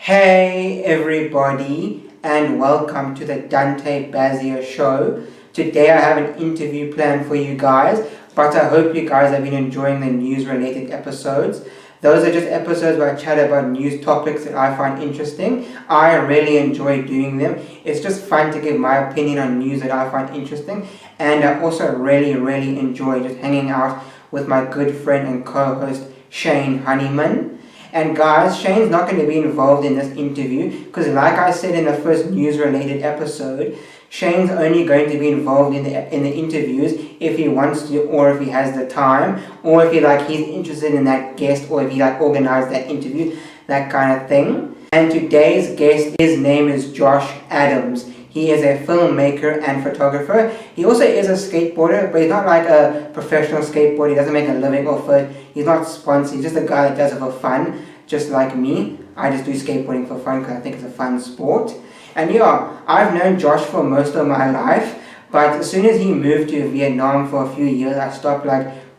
Hey everybody, and welcome to the Dante Bazzea Show. Today I have an interview planned for you guys, but I hope you guys have been enjoying the news-related episodes. Those are just episodes where I chat about news topics that I find interesting. I really enjoy doing them. It's just fun to give my opinion on news that I find interesting, and I also really enjoy just hanging out with my good friend and co-host Shane Honeyman. And guys, Shane's not going to be involved in this interview because like I said in the first news-related episode, Shane's only going to be involved in the interviews if he wants to, or if he has the time, or if he's interested in that guest, or if he organized that interview, that kind of thing. And today's guest, his name is Josh Adams. He is a filmmaker and photographer. He also is a skateboarder, but he's not like a professional skateboarder. He doesn't make a living off it. He's not sponsored. He's just a guy that does it for fun, just like me. I just do skateboarding for fun because I think it's a fun sport. And yeah, I've known Josh for most of my life, but as soon as he moved to Vietnam for a few years, I stopped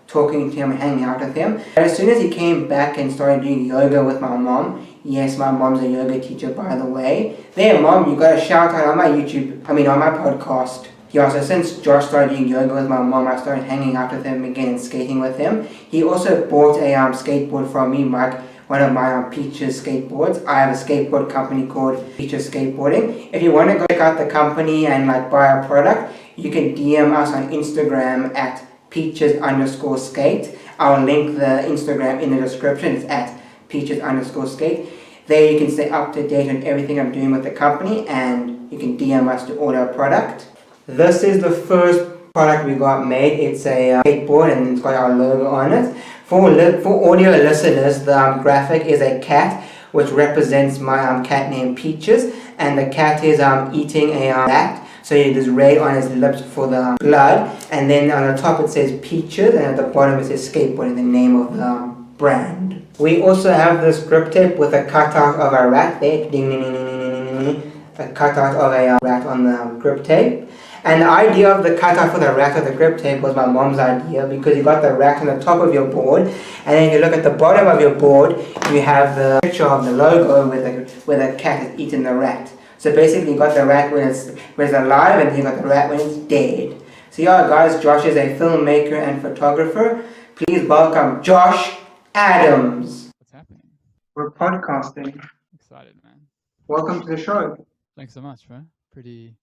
talking to him and hanging out with him. And as soon as he came back and started doing yoga with my mom, yes, my mom's a yoga teacher, by the way. There, Mom, you got a shout out on my on my podcast. Yeah, so since Josh started doing yoga with my mom, I started hanging out with him again and skating with him. He also bought a skateboard from me, one of my Peaches skateboards. I have a skateboard company called Peaches Skateboarding. If you want to go check out the company and buy a product, you can DM us on Instagram at peaches_skate. I'll link the Instagram in the description. It's at peaches_skate. There you can stay up to date on everything I'm doing with the company, and you can DM us to order a product. This is the first product we got made. It's a skateboard and it's got our logo on it. For audio listeners, the graphic is a cat, which represents my cat named Peaches, and the cat is eating a rat. So there's red on his lips for the blood, and then on the top it says Peaches, and at the bottom it says Skateboarding, the name of the brand. We also have this grip tape with a cutout of a rat there, ding ding ding ding ding ding, a cutout of a rat on the grip tape. And the idea of the cutout for the rat of the grip tape was my mom's idea, because you got the rat on the top of your board, and then if you look at the bottom of your board, you have the picture of the logo where the cat is eating the rat. So basically you got the rat when it's alive, and then you got the rat when it's dead. So yeah guys, Josh is a filmmaker and photographer. Please welcome Josh Adams. What's happening? We're podcasting. Excited, man. Welcome to the show. Thanks so much, bro. Pretty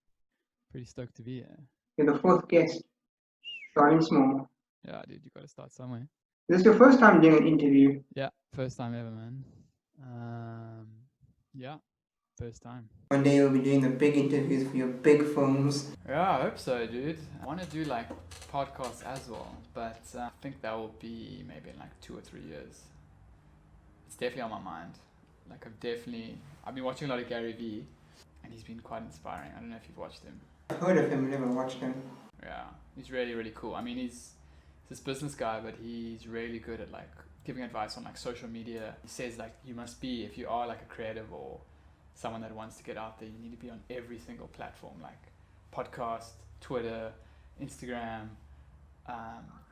stoked to be here. You're the fourth guest. Starting small. Yeah, dude, you got to start somewhere. This is your first time doing an interview? Yeah, first time ever, man. Yeah, first time. One day you'll be doing the big interviews for your big films. Yeah, I hope so, dude. I want to do podcasts as well, but I think that will be maybe in 2 or 3 years. It's definitely on my mind. I've been watching a lot of Gary Vee, and he's been quite inspiring. I don't know if you've watched him. I've heard of him, never watched him. Yeah, he's really cool. I mean, he's this business guy, but he's really good at giving advice on social media. He says you must be, if you are a creative or someone that wants to get out there, you need to be on every single platform, podcast, Twitter, Instagram,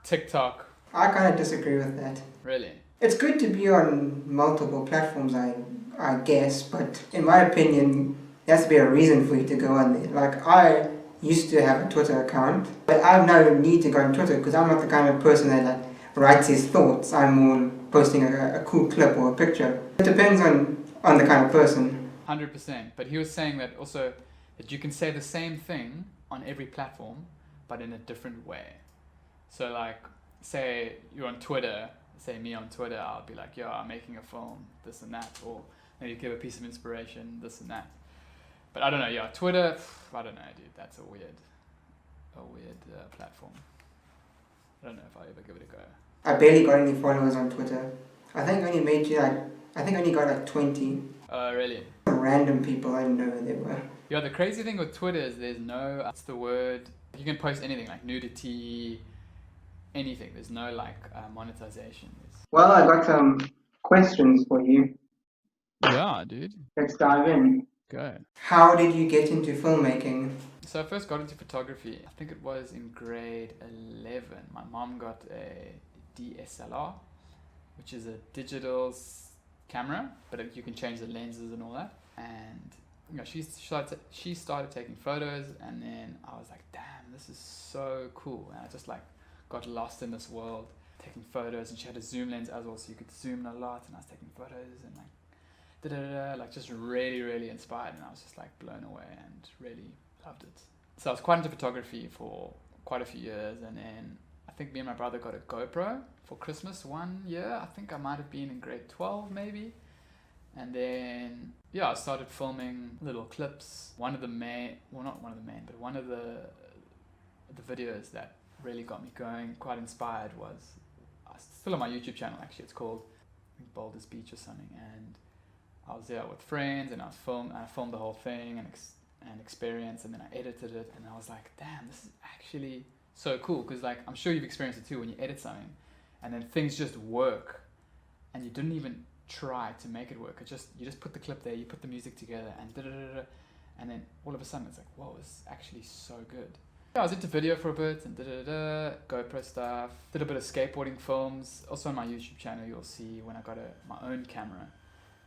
TikTok. I kind of disagree with that. Really? It's good to be on multiple platforms, I guess, but in my opinion, there has to be a reason for you to go on there. I used to have a Twitter account, but I have no need to go on Twitter because I'm not the kind of person that writes his thoughts. I'm more posting a cool clip or a picture. It depends on the kind of person. 100%. But he was saying that also that you can say the same thing on every platform, but in a different way. So say you're on Twitter, say me on Twitter, I'll be yo, I'm making a film, this and that, or maybe give a piece of inspiration, this and that. But I don't know, yeah, Twitter, I don't know, dude, that's a weird platform. I don't know if I'll ever give it a go. I barely got any followers on Twitter. I think I only got 20. Oh, really? Random people, I didn't know who they were. Yeah, the crazy thing with Twitter is there's no, what's the word? You can post anything, nudity, anything. There's no monetization. Well, I got some questions for you. Yeah, dude. Let's dive in. Go. How did you get into filmmaking? So I first got into photography. I think it was in grade 11. My mom got a DSLR, which is a digital camera, but you can change the lenses and all that. And you know, she started taking photos, and then I was like, damn, this is so cool. And I just like got lost in this world, taking photos. And she had a zoom lens as well, so you could zoom in a lot. And I was taking photos and like like just really, really inspired. And I was just like blown away and really loved it. So I was quite into photography for quite a few years, and then I think me and my brother got a GoPro for Christmas one year. I think I might have been in grade 12 maybe. And then, yeah, I started filming little clips. One of the videos that really got me going, quite inspired, was still on my YouTube channel actually. It's called, I think, Boulder's Beach or something. And I was there with friends, and I filmed the whole thing and experience, and then I edited it, and I was like, damn, this is actually so cool. Because like, I'm sure you've experienced it too, when you edit something and then things just work and you didn't even try to make it work. You just put the clip there, you put the music together, and then all of a sudden it's like, whoa, it's actually so good. Yeah, I was into video for a bit and GoPro stuff, did a bit of skateboarding films. Also on my YouTube channel you'll see when I got my own camera.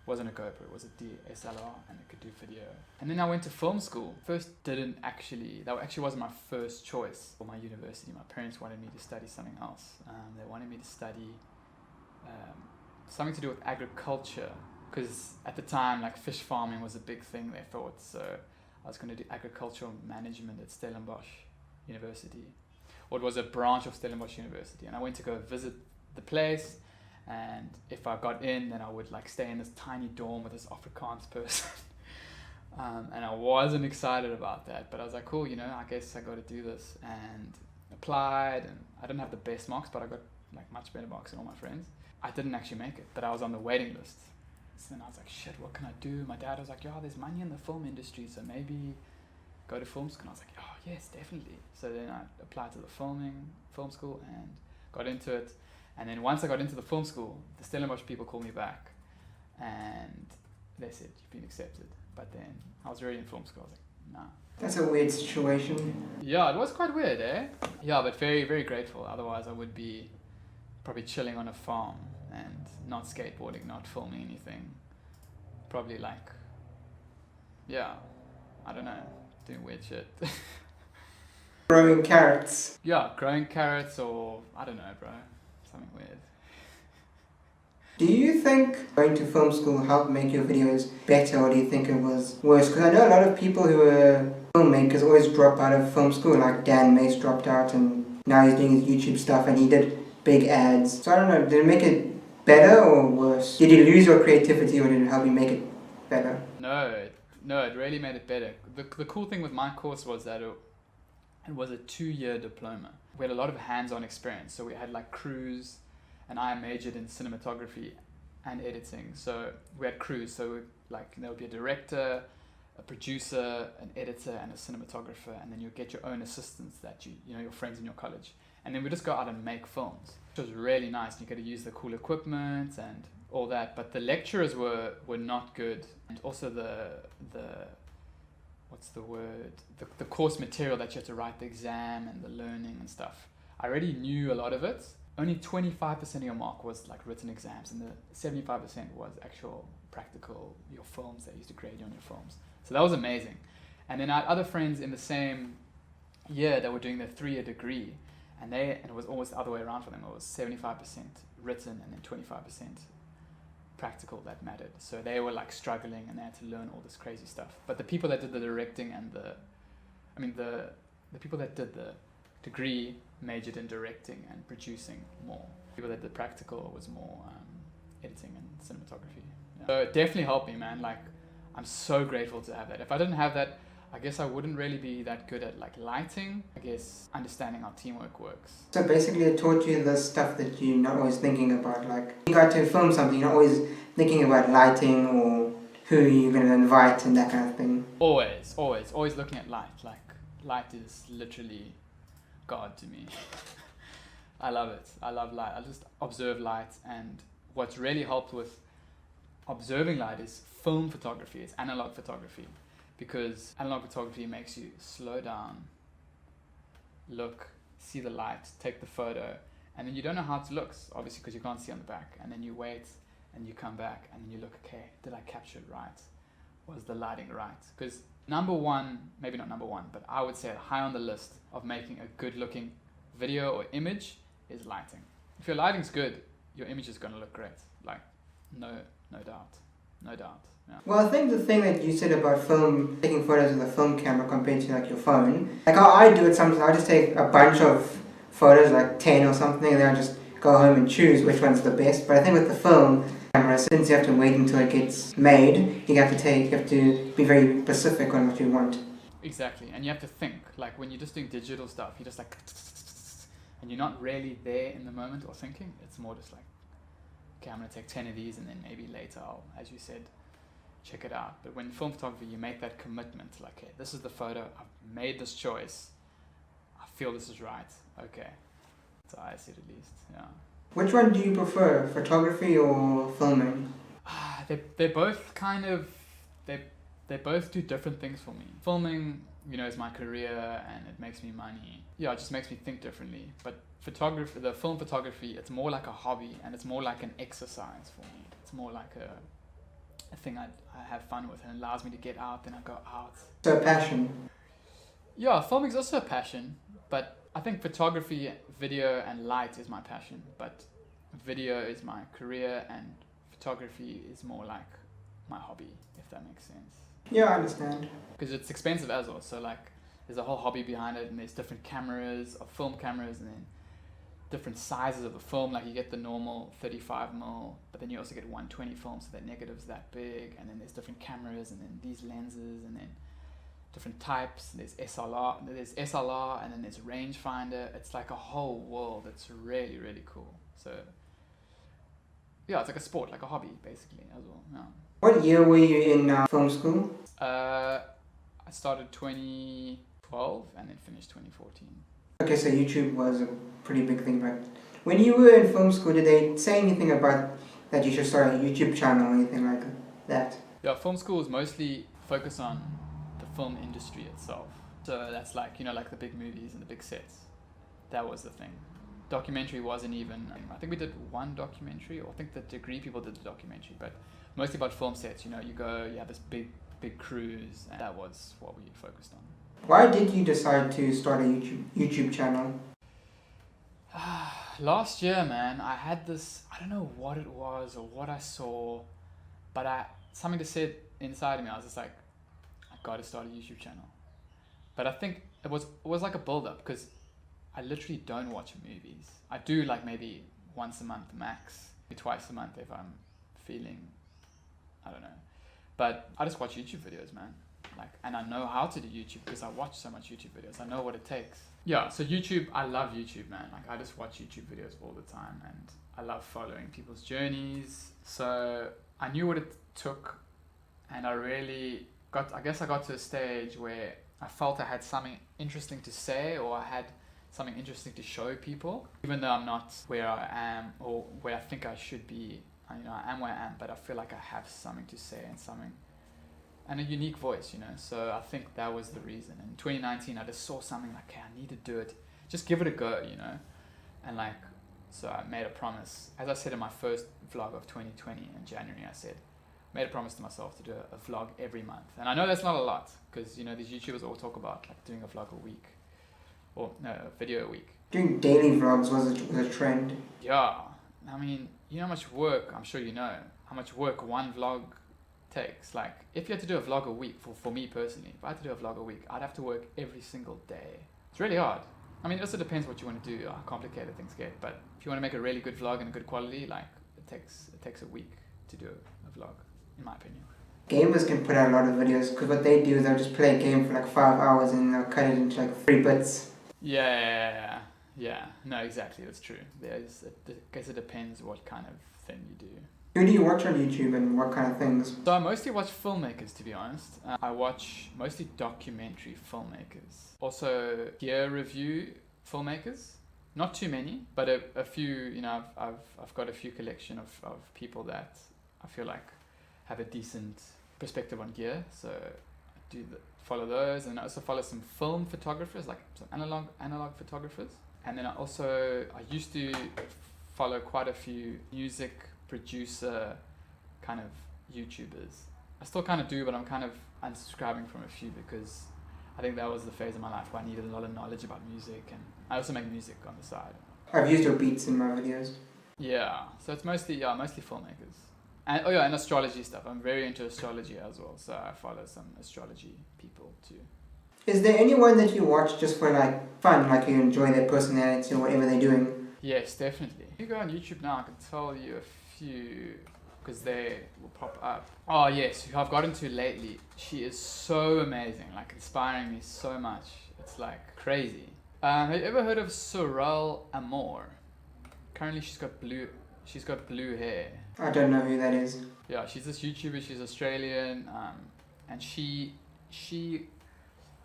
It wasn't a GoPro, it was a DSLR, and it could do video. And then I went to film school. That actually wasn't my first choice for my university. My parents wanted me to study something else. They wanted me to study something to do with agriculture, because at the time, like, fish farming was a big thing, they thought. So I was going to do agricultural management at Stellenbosch University, or it was a branch of Stellenbosch University. And I went to go visit the place, and if I got in, then I would like stay in this tiny dorm with this Afrikaans person. And I wasn't excited about that, but I was like, cool, you know, I guess I got to do this, and applied. And I didn't have the best marks, but I got like much better marks than all my friends. I didn't actually make it, but I was on the waiting list. So then I was like, shit, what can I do? My dad was like, yeah, there's money in the film industry, so maybe go to film school. And I was like, oh yes, definitely. So then I applied to the film school and got into it. And then once I got into the film school, the Stellenbosch people called me back and they said, you've been accepted. But then I was already in film school. I was like, nah. That's a weird situation. Yeah, it was quite weird, eh? Yeah, but very, very grateful. Otherwise I would be probably chilling on a farm and not skateboarding, not filming anything. Probably like, yeah, I don't know, doing weird shit. Growing carrots. Yeah, growing carrots, or I don't know, bro. Something weird. Do you think going to film school helped make your videos better, or do you think it was worse? Because I know a lot of people who are filmmakers always drop out of film school, like Dan Mace dropped out and now he's doing his YouTube stuff and he did big ads. So I don't know, did it make it better or worse? Did you lose your creativity, or did it help you make it better? No, it really made it better. The cool thing with my course was that it was a 2-year diploma. We had a lot of hands-on experience. So we had like crews, and I majored in cinematography and editing. So we had crews. So like there would be a director, a producer, an editor, and a cinematographer. And then you get your own assistants that you know, your friends in your college. And then we just go out and make films. It was really nice. You get to use the cool equipment and all that. But the lecturers were not good. And also the what's the word? The course material that you had to write the exam and the learning and stuff. I already knew a lot of it. Only 25% of your mark was like written exams, and the 75% was actual practical, your films that you used to grade on your films. So that was amazing. And then I had other friends in the same year that were doing their 3-year degree, and it was almost the other way around for them. It was 75% written and then 25% practical that mattered. So they were like struggling and they had to learn all this crazy stuff. But the people that did the directing and the people that did the degree majored in directing and producing more. People that did practical was more editing and cinematography. Yeah. So it definitely helped me, man. Like, I'm so grateful to have that. If I didn't have that, I guess I wouldn't really be that good at like lighting. I guess understanding how teamwork works. So basically it taught you the stuff that you're not always thinking about. Like, you got to film something, you're not always thinking about lighting or who you're going to invite and that kind of thing. Always looking at light. Like, light is literally God to me. I love it. I love light. I just observe light, and what's really helped with observing light is film photography. It's analog photography, because analog photography makes you slow down, look, see the light, take the photo, and then you don't know how it looks, obviously, because you can't see on the back, and then you wait, and you come back and then you look, okay, did I capture it right? Was the lighting right? Because number one, maybe not number one, but I would say high on the list of making a good looking video or image is lighting. If your lighting's good, your image is going to look great. Like, no doubt. Yeah. Well, I think the thing that you said about taking photos with a film camera compared to like your phone, like how I do it sometimes, I just take a bunch of photos, like 10 or something, and then I just go home and choose which one's the best. But I think with the film camera, since you have to wait until it gets made, you have to be very specific on what you want. Exactly, and you have to think, like when you're just doing digital stuff, you're just like, and you're not really there in the moment or thinking. It's more just like, okay, I'm going to take 10 of these and then maybe later I'll, as you said, check it out. But when film photography, you make that commitment, like, okay, this is the photo, I've made this choice, I feel this is right, okay. So I see it at least, yeah. Which one do you prefer, photography or filming? They're both kind of, they both do different things for me. Filming, is my career and it makes me money. Yeah, it just makes me think differently. But photography, the film photography, it's more like a hobby and it's more like an exercise for me. It's more like a thing I have fun with and it allows me to get out and I go out. So a passion? Yeah, filming is also a passion, but I think photography, video and light is my passion, but video is my career and photography is more like my hobby, if that makes sense. Yeah, I understand. Because it's expensive as well, so like there's a whole hobby behind it and there's different cameras, of film cameras, and then different sizes of the film, like you get the normal 35mm, but then you also get 120 film, so that negative's that big, and then there's different cameras and then these lenses and then different types. There's SLR and then there's rangefinder. It's like a whole world. It's really, really cool. So yeah, it's like a sport, like a hobby basically as well. Yeah. What year were you in film school? I started 2012 and then finished 2014. Okay, so YouTube was a pretty big thing, but when you were in film school, did they say anything about that you should start a YouTube channel or anything like that? Yeah, film school is mostly focused on the film industry itself. So that's like, like the big movies and the big sets. That was the thing. Documentary wasn't even, I think we did one documentary, or I think the degree people did the documentary, but mostly about film sets. You go, you have this big cruise, and that was what we focused on. Why did you decide to start a YouTube channel? Last year, man, I had this, I don't know what it was or what I saw, but something just said inside of me, I was just like, I gotta start a YouTube channel. But I think it was like a build-up, because I literally don't watch movies. I do like maybe once a month max, maybe twice a month if I'm feeling, I don't know. But I just watch YouTube videos, man. And I know how to do YouTube because I watch so much YouTube videos. I know what it takes. Yeah, so YouTube, I love YouTube, man. I just watch YouTube videos all the time and I love following people's journeys. So I knew what it took and I got to a stage where I felt I had something interesting to say, or I had something interesting to show people, even though I'm not where I am or where I think I should be. I am where I am, but I feel like I have something to say and a unique voice, So I think that was the reason. In 2019, I just saw something like, hey, I need to do it. Just give it a go, And so I made a promise. As I said in my first vlog of 2020 in January, I made a promise to myself to do a vlog every month. And I know that's not a lot, because, these YouTubers all talk about like doing a vlog a week, or no, a video a week. Doing daily vlogs was a trend. Yeah. I mean, how much work, I'm sure how much work one vlog takes. Like, if you had to do a vlog a week, for me personally, if I had to do a vlog a week, I'd have to work every single day. It's really hard. I mean, it also depends what you want to do, how complicated things get. But if you want to make a really good vlog and a good quality, it takes a week to do a vlog, in my opinion. Gamers can put out a lot of videos, because what they do is they'll just play a game for like 5 hours and they'll cut it into like 3 bits. Yeah. No, exactly. That's true. I guess it depends what kind of thing you do. Who do you watch on YouTube and what kind of things? So I mostly watch filmmakers, to be honest. I watch mostly documentary filmmakers. Also gear review filmmakers. Not too many, but a few. I've got a few collection of people that I feel like have a decent perspective on gear. So I do follow those, and I also follow some film photographers, like some analog photographers. And then I used to follow quite a few music producer kind of YouTubers. I still kind of do, but I'm kind of unsubscribing from a few because I think that was the phase of my life where I needed a lot of knowledge about music, and I also make music on the side. I've used your beats in my videos. Yeah, so it's mostly filmmakers. And and astrology stuff. I'm very into astrology as well, so I follow some astrology people too. Is there anyone that you watch just for like fun, like you enjoy their personality or whatever they're doing? Yes, definitely. If you go on YouTube now, I can tell you a few because they will pop up. Oh yes, who I've got into lately. She is so amazing, like inspiring me so much. It's like crazy. Have you ever heard of Sorel Amor? Currently, she's got blue hair. I don't know who that is. Yeah, she's this YouTuber. She's Australian, and she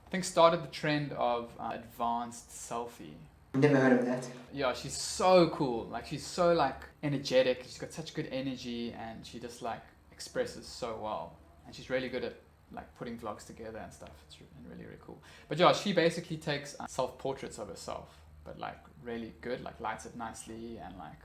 I think started the trend of advanced selfie. Never heard of that. Yeah, she's so cool. Like she's so like energetic. She's got such good energy, and she just like expresses so well. And she's really good at like putting vlogs together and stuff. It's really cool. But yeah, she basically takes self portraits of herself, but like really good. Like lights it nicely and like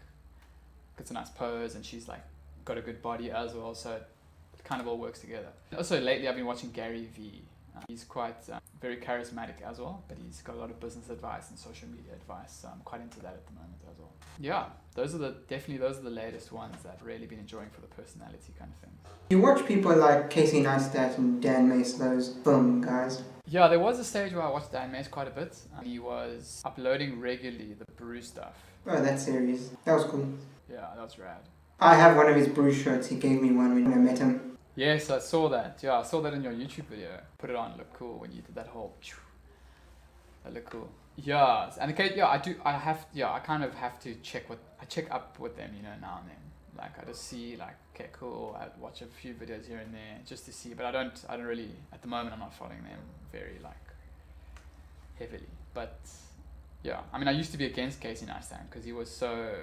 gets a nice pose, and she's like got a good body as well. So it kind of all works together. Also lately, I've been watching Gary Vee. He's quite very charismatic as well, but he's got a lot of business advice and social media advice. So I'm quite into that at the moment as well. Yeah, those are the latest ones that I've really been enjoying for the personality kind of thing. You watch people like Casey Neistat and Dan Mace, those film guys. Yeah, there was a stage where I watched Dan Mace quite a bit. He was uploading regularly the brew stuff. Oh, that series. That was cool. Yeah, that was rad. I have one of his brew shirts. He gave me one when I met him. Yes, I saw that. Yeah, I saw that in your YouTube video. Put it on, looked cool when you did that whole. That looked cool. Yeah, and okay, yeah, I kind of have to check up with them, now and then. Like I just see like, okay, cool. I watch a few videos here and there just to see, but I don't really at the moment. I'm not following them very like heavily. But yeah, I mean, I used to be against Casey Neistat because he was so.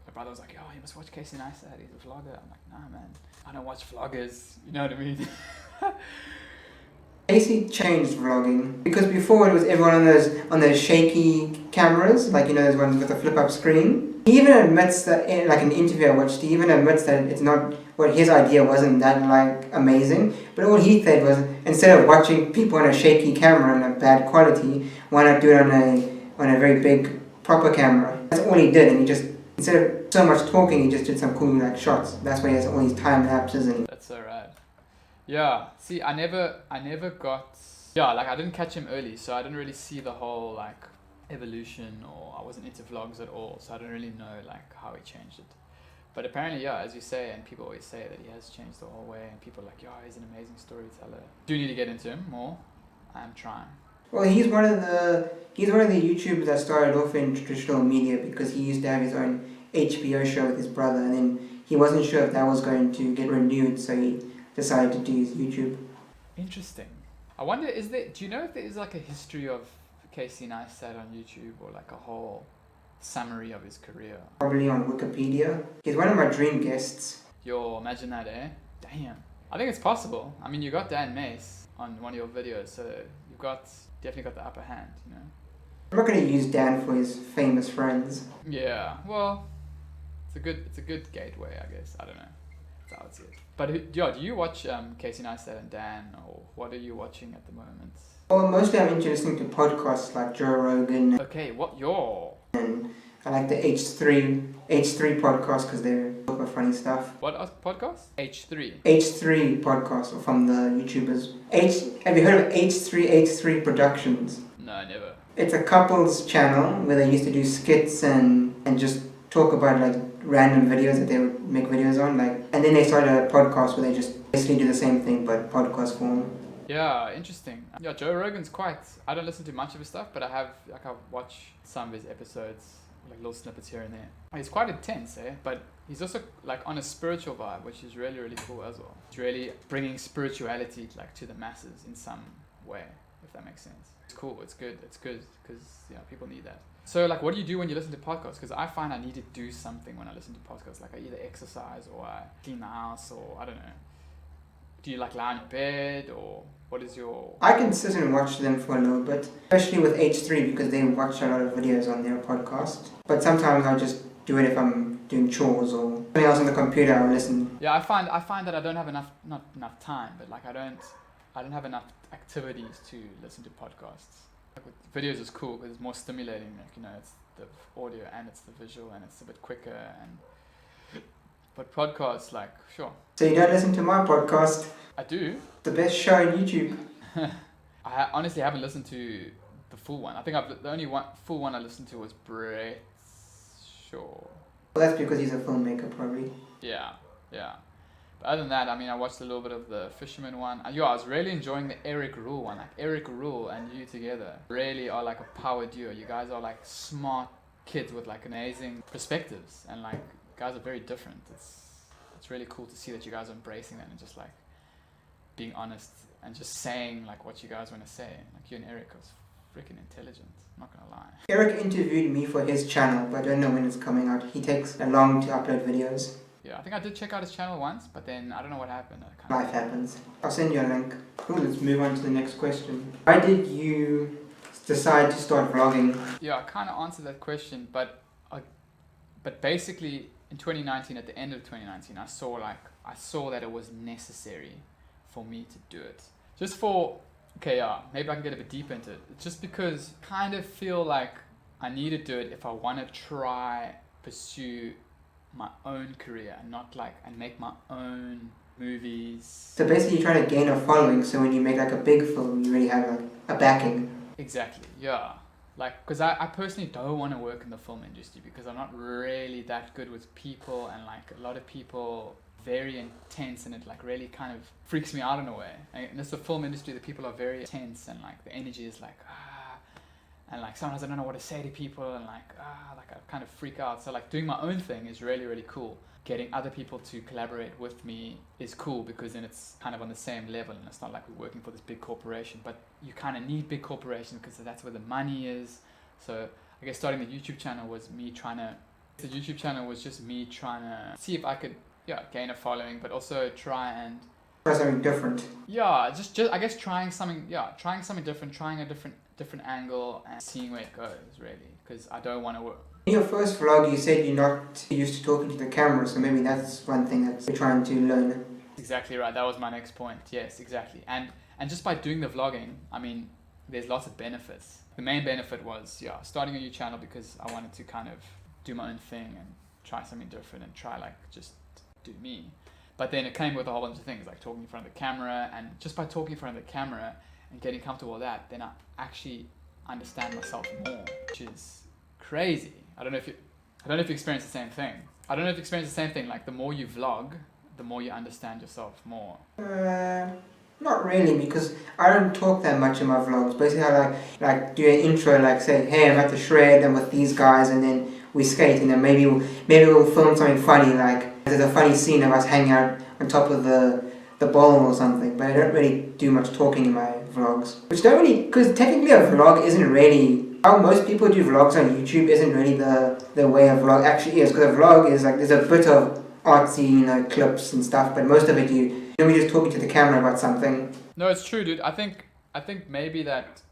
My brother was like, "Oh, you must watch Casey Neistat. He's a vlogger." I'm like, "Nah, man. I don't watch vloggers." You know what I mean? Casey changed vlogging because before it was everyone on those shaky cameras, like those ones with a flip up screen. He even admits that, like in an interview I watched, he even admits that it's not his idea wasn't that like amazing. But all he said was instead of watching people on a shaky camera and a bad quality, why not do it on a very big proper camera? That's all he did, and he just instead of so much talking, he just did some cool like shots. That's why he has all these time lapses and. That's so rad. Yeah. See, I never got. Yeah, like I didn't catch him early, so I didn't really see the whole like evolution, or I wasn't into vlogs at all, so I don't really know like how he changed it. But apparently, yeah, as you say, and people always say that he has changed the whole way, and people are like, yeah, he's an amazing storyteller. Do need to get into him more. I'm trying. Well, he's one of the YouTubers that started off in traditional media because he used to have his own HBO show with his brother, and then he wasn't sure if that was going to get renewed, so he decided to do his YouTube. Interesting. I wonder, do you know if there is like a history of Casey Neistat on YouTube, or like a whole summary of his career? Probably on Wikipedia. He's one of my dream guests. Yo, imagine that, eh? Damn. I think it's possible. I mean, you got Dan Mace on one of your videos, so you've definitely got the upper hand, I'm not going to use Dan for his famous friends. Yeah, well, it's a good gateway, I guess. I don't know. That's how I see it. But do you watch Casey Neistat and Dan, or what are you watching at the moment? Well, mostly I'm into listening to podcasts like Joe Rogan. Okay, what your? And I like the H3 podcast because they're full of funny stuff. What podcast? H3. H3 podcast from the YouTubers. Have you heard of H3 Productions? No, never. It's a couples channel where they used to do skits and just talk about like random videos that they would make videos on, and then they started a podcast where they just basically do the same thing but podcast form. Yeah, interesting. Yeah, Joe Rogan's I don't listen to much of his stuff, but I've watched some of his episodes, like little snippets here and there. He's quite intense, but he's also like on a spiritual vibe, which is really, really cool as well. He's really bringing spirituality like to the masses in some way, if that makes sense. It's cool, it's good because people need that. So like, what do you do when you listen to podcasts? Because I find I need to do something when I listen to podcasts. Like I either exercise or I clean the house, or I don't know. Do you like lie on your bed, or what is your... I can sit and watch them for a little bit, especially with H3 because they watch a lot of videos on their podcast. But sometimes I'll just do it if I'm doing chores or something else on the computer. I'll listen Yeah, I find that I don't have not enough time, but like I don't have enough activities to listen to podcasts. Like with videos is cool because it's more stimulating. Like, you know, it's the audio and it's the visual and it's a bit quicker. But podcasts, like, sure. So you don't listen to my podcast? I do. The best show on YouTube. I honestly haven't listened to the full one. I think the only full one I listened to was Brett's Show. Well, that's because he's a filmmaker, probably. Yeah. But other than that, I mean, I watched a little bit of the Fisherman one. I was really enjoying the Eric Rule one. Like, Eric Rule and you together really are like a power duo. You guys are like smart kids with like amazing perspectives, and like, guys are very different. It's really cool to see that you guys are embracing that and just like being honest and just saying like what you guys want to say. Like, you and Eric was freaking intelligent, not gonna lie. Eric interviewed me for his channel, but I don't know when it's coming out. He takes long to upload videos. Yeah, I think I did check out his channel once, but then I don't know what happened. Life happens. I'll send you a link. Cool, let's move on to the next question. Why did you decide to start vlogging? Yeah, I kind of answered that question, but basically in 2019, at the end of 2019, I saw that it was necessary for me to do it. Just for, okay, yeah, maybe I can get a bit deep into it. Just because I kind of feel like I need to do it if I want to pursue my own career and make my own movies. So basically you're trying to gain a following, so when you make like a big film, you really have like a backing. Exactly, yeah. Like, because I personally don't want to work in the film industry because I'm not really that good with people, and like a lot of people very intense, and it like really kind of freaks me out in a way. And it's the film industry, the people are very tense, and like the energy is like and like sometimes I don't know what to say to people, and like I kind of freak out. So like doing my own thing is really, really cool. Getting other people to collaborate with me is cool because then it's kind of on the same level, and it's not like we're working for this big corporation, but you kind of need big corporations because that's where the money is. So I guess starting the YouTube channel was just me trying to see if I could gain a following, but also try something different. Yeah, just I guess trying something different, trying a different angle and seeing where it goes, really, because I don't want to work. In your first vlog, you said you're not used to talking to the camera, so maybe that's one thing that you're trying to learn. Exactly right. That was my next point. Yes, exactly. And just by doing the vlogging, I mean, there's lots of benefits. The main benefit was starting a new channel because I wanted to kind of do my own thing and try something different and try like just do me. But then it came with a whole bunch of things like talking in front of the camera, and just by talking in front of the camera and getting comfortable with that, then I actually understand myself more, which is crazy. I don't know if you experience the same thing. Like the more you vlog, the more you understand yourself more. Not really, because I don't talk that much in my vlogs. Basically, I like do an intro, like say, hey, I'm at the shred, I'm with these guys, and then we skate, and then maybe we'll film something funny, like there's a funny scene of us hanging out on top of the bowl or something. But I don't really do much talking in my vlogs, which don't really, because technically a vlog isn't really how most people do vlogs on YouTube. Isn't really the way a vlog actually is, because a vlog is like there's a bit of artsy, clips and stuff, but most of it you're just talking to the camera about something. No, it's true, dude. I think maybe that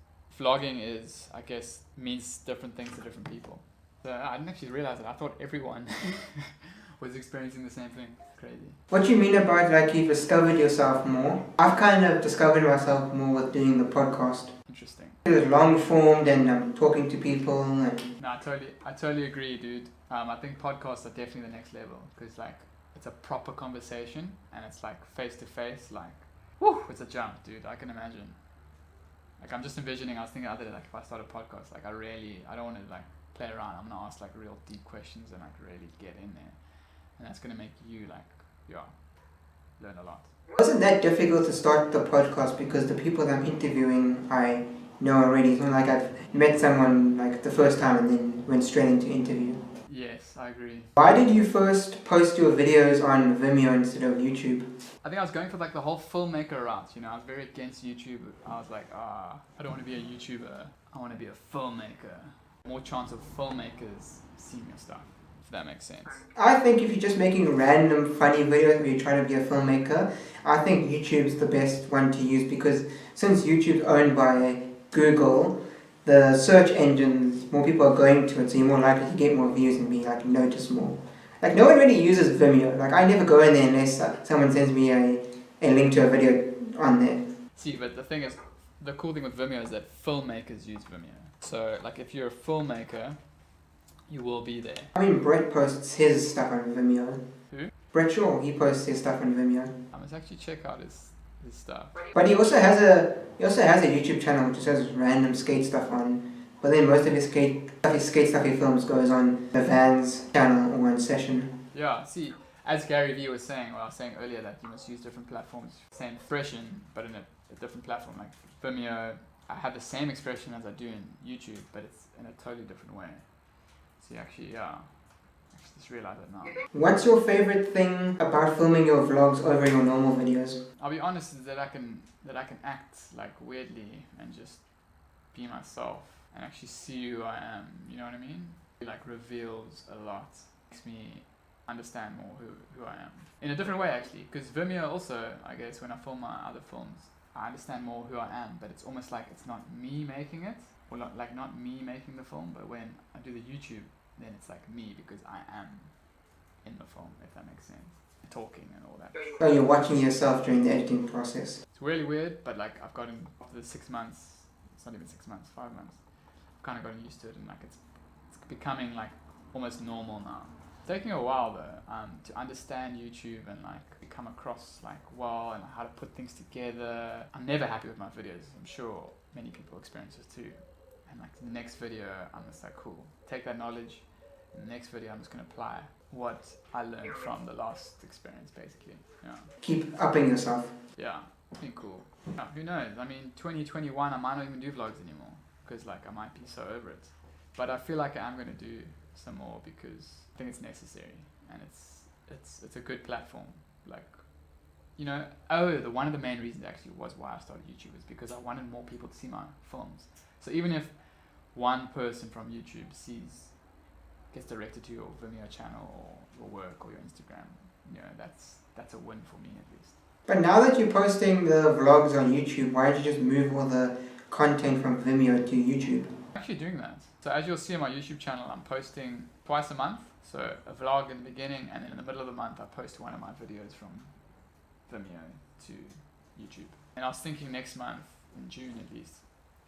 vlogging is, I guess, means different things to different people. So I didn't actually realize it. I thought everyone was experiencing the same thing. Crazy. What do you mean about like you've discovered yourself more? I've kind of discovered myself more with doing the podcast. Interesting. It was long formed and talking to people. And... No, I totally agree, dude. I think podcasts are definitely the next level because like it's a proper conversation and it's like face to face. Like, whoo, it's a jump, dude. I can imagine. Like I'm just envisioning. I was thinking the other day, like if I start a podcast, like I don't want to like play around. I'm gonna ask like real deep questions and like really get in there, and that's gonna make you like learn a lot. It wasn't that difficult to start the podcast because the people that I'm interviewing I know already. It's not like I've met someone like the first time and then went straight into interview. Yes, I agree. Why did you first post your videos on Vimeo instead of YouTube? I think I was going for like the whole filmmaker route. I was very against YouTube. I was like, I don't want to be a YouTuber. I want to be a filmmaker. More chance of filmmakers seeing your stuff, if that makes sense. I think if you're just making random funny videos where you're trying to be a filmmaker, I think YouTube's the best one to use because since YouTube's owned by Google, the search engines, more people are going to it, so you're more likely to get more views and be like noticed more. Like no one really uses Vimeo. Like I never go in there unless someone sends me a link to a video on there. See, but the thing is, the cool thing with Vimeo is that filmmakers use Vimeo. So like if you're a filmmaker, you will be there. I mean, Brett posts his stuff on Vimeo. Who? Brett Shaw, he posts his stuff on Vimeo. I must actually check out his stuff. But he also has a YouTube channel which just has random skate stuff on. But then most of his skate stuff he films goes on the Vans channel or on Session. Yeah, see, as Gary Vee was saying, well, I was saying earlier that you must use different platforms, same expression, but in a different platform. Like Vimeo, I have the same expression as I do in YouTube, but it's in a totally different way. See, actually, yeah, I just realized that now. What's your favorite thing about filming your vlogs over your normal videos? I'll be honest, is that I can act like weirdly and just be myself and actually see who I am. You know what I mean? It like reveals a lot, makes me understand more who I am in a different way actually. Because Vimeo also, I guess, when I film my other films, I understand more who I am, but it's almost like it's not me making it, or not me making the film. But when I do the YouTube, then it's like me because I am in the film, if that makes sense, talking and all that. So you're watching yourself during the editing process. It's really weird, but like I've gotten after the 6 months, it's not even 6 months, 5 months, I've kind of gotten used to it, and like it's becoming like almost normal now. It's taking a while though, to understand YouTube and like come across like well and how to put things together. I'm never happy with my videos. I'm sure many people experience this too. And like the next video, I'm just like, cool, take that knowledge. In the next video, I'm just gonna apply what I learned from the last experience, basically. Yeah. Keep upping yourself. Yeah, I think cool. Yeah, who knows? I mean, 2021, I might not even do vlogs anymore because like I might be so over it. But I feel like I am gonna do some more because I think it's necessary and it's a good platform. Like, you know, one of the main reasons actually was why I started YouTube is because I wanted more people to see my films. So even if one person from YouTube gets directed to your Vimeo channel or your work or your Instagram, you know, that's a win for me at least. But now that you're posting the vlogs on YouTube, why don't you just move all the content from Vimeo to YouTube? I'm actually doing that. So as you'll see on my YouTube channel, I'm posting twice a month. So a vlog in the beginning, and then in the middle of the month, I post one of my videos from Vimeo to YouTube. And I was thinking next month, in June at least,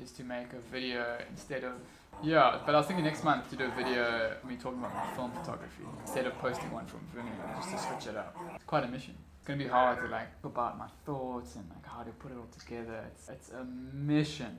is to make a video instead of... Yeah, but I was thinking next month to do a video, me talking about my film photography, instead of posting one from Vimeo, just to switch it up. It's quite a mission. It's going to be hard to like about my thoughts and like how to put it all together. It's a mission,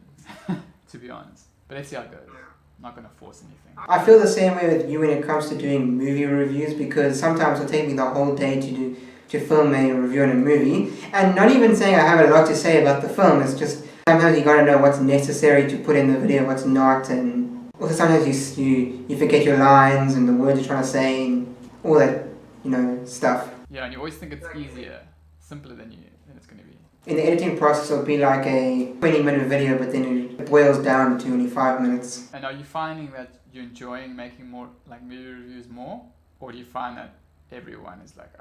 to be honest. But let's see how it goes. I'm not going to force anything. I feel the same way with you when it comes to doing movie reviews, because sometimes it'll take me the whole day to film a review on a movie, and not even saying I have a lot to say about the film. It's just sometimes you gotta know what's necessary to put in the video, what's not, and also sometimes you forget your lines and the words you're trying to say and all that, you know, stuff. Yeah, and you always think it's easier, simpler than it's going to be. In the editing process, it'll be like a 20-minute video, but then it boils down to only 5 minutes. And are you finding that you're enjoying making more like movie reviews more, or do you find that everyone is like,